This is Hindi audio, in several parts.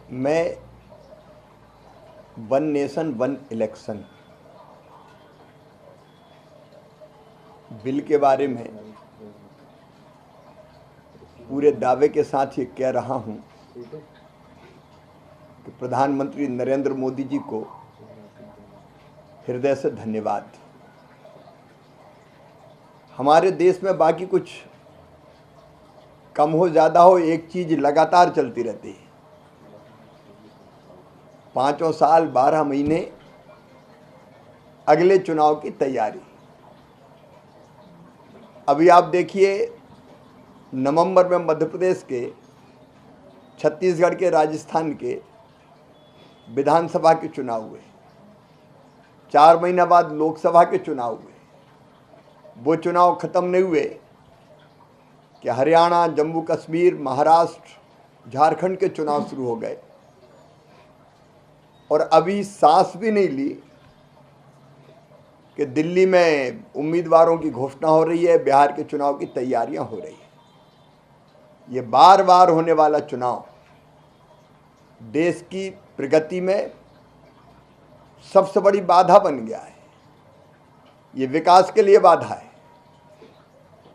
मैं one nation one election bill के बारे में पूरे दावे के साथ ये कह रहा हूं कि प्रधानमंत्री नरेंद्र मोदी जी को हृदय से धन्यवाद। हमारे देश में बाकी कुछ कम हो ज़्यादा हो, एक चीज़ लगातार चलती रहती है। 5 साल 12 महीने अगले चुनाव की तैयारी। अभी आप देखिए, नवंबर में मध्य प्रदेश के, छत्तीसगढ़ के, राजस्थान के विधानसभा के चुनाव हुए। 4 महीना बाद लोकसभा के चुनाव हुए। वो चुनाव खत्म नहीं हुए कि हरियाणा, जम्मू कश्मीर, महाराष्ट्र, झारखंड के चुनाव शुरू हो गए और अभी सांस भी नहीं ली कि दिल्ली में उम्मीदवारों की घोषणा हो रही है, बिहार के चुनाव की तैयारियां हो रही है। ये बार बार होने वाला चुनाव देश की प्रगति में सबसे बड़ी बाधा बन गया है। ये विकास के लिए बाधा है,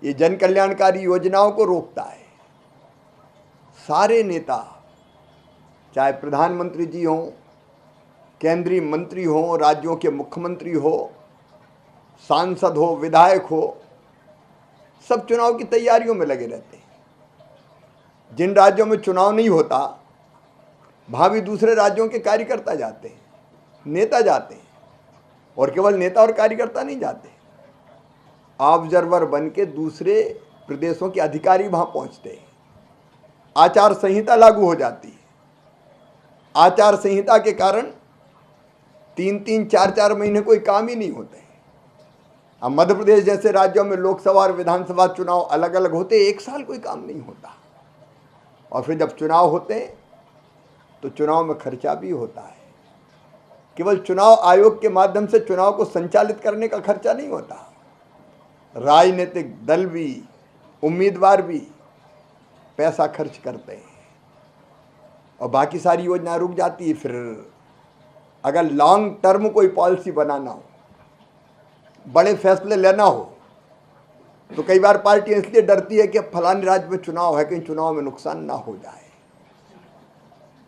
ये जन कल्याणकारी योजनाओं को रोकता है। सारे नेता, चाहे प्रधानमंत्री जी हों, केंद्रीय मंत्री हों, राज्यों के मुख्यमंत्री हो, सांसद हो, विधायक हो, सब चुनाव की तैयारियों में लगे रहते हैं। जिन राज्यों में चुनाव नहीं होता, वहाँ भी दूसरे राज्यों के कार्यकर्ता जाते हैं, नेता जाते हैं, और केवल नेता और कार्यकर्ता नहीं जाते, ऑब्जर्वर बन के दूसरे प्रदेशों के अधिकारी वहाँ पहुँचते हैं। आचार संहिता लागू हो जाती है। आचार संहिता के कारण 3-3, 4-4 महीने कोई काम ही नहीं होते। अब मध्य प्रदेश जैसे राज्यों में लोकसभा और विधानसभा चुनाव अलग अलग होते, 1 साल कोई काम नहीं होता। और फिर जब चुनाव होते हैं तो चुनाव में खर्चा भी होता है। केवल चुनाव आयोग के माध्यम से चुनाव को संचालित करने का खर्चा नहीं होता, राजनीतिक दल भी, उम्मीदवार भी पैसा खर्च करते हैं और बाकी सारी योजना रुक जाती है। फिर अगर लॉन्ग टर्म कोई पॉलिसी बनाना हो, बड़े फैसले लेना हो, तो कई बार पार्टी इसलिए डरती है कि अब फलाने राज्य में चुनाव है, कहीं चुनाव में नुकसान ना हो जाए।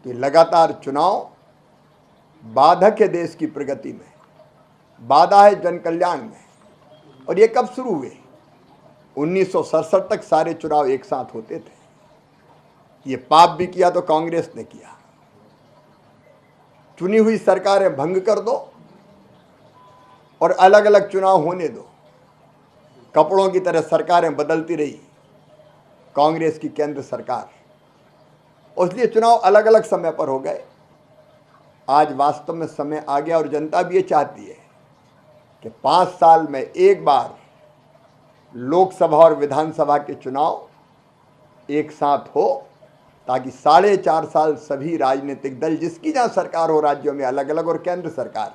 तो लगातार चुनाव बाधक है देश की प्रगति में, बाधा है जन कल्याण में। और ये कब शुरू हुए? 1967 तक सारे चुनाव एक साथ होते थे। ये पाप भी किया तो कांग्रेस ने किया। चुनी हुई सरकारें भंग कर दो और अलग अलग चुनाव होने दो। कपड़ों की तरह सरकारें बदलती रही कांग्रेस की केंद्र सरकार, इसलिए चुनाव अलग अलग समय पर हो गए। आज वास्तव में समय आ गया और जनता भी ये चाहती है कि 5 साल में एक बार लोकसभा और विधानसभा के चुनाव एक साथ हो, ताकि 4.5 साल सभी राजनीतिक दल, जिसकी जहाँ सरकार हो राज्यों में अलग अलग, और केंद्र सरकार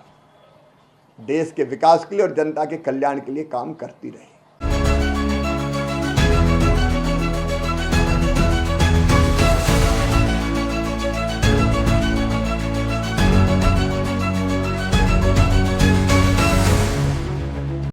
देश के विकास के लिए और जनता के कल्याण के लिए काम करती रहे।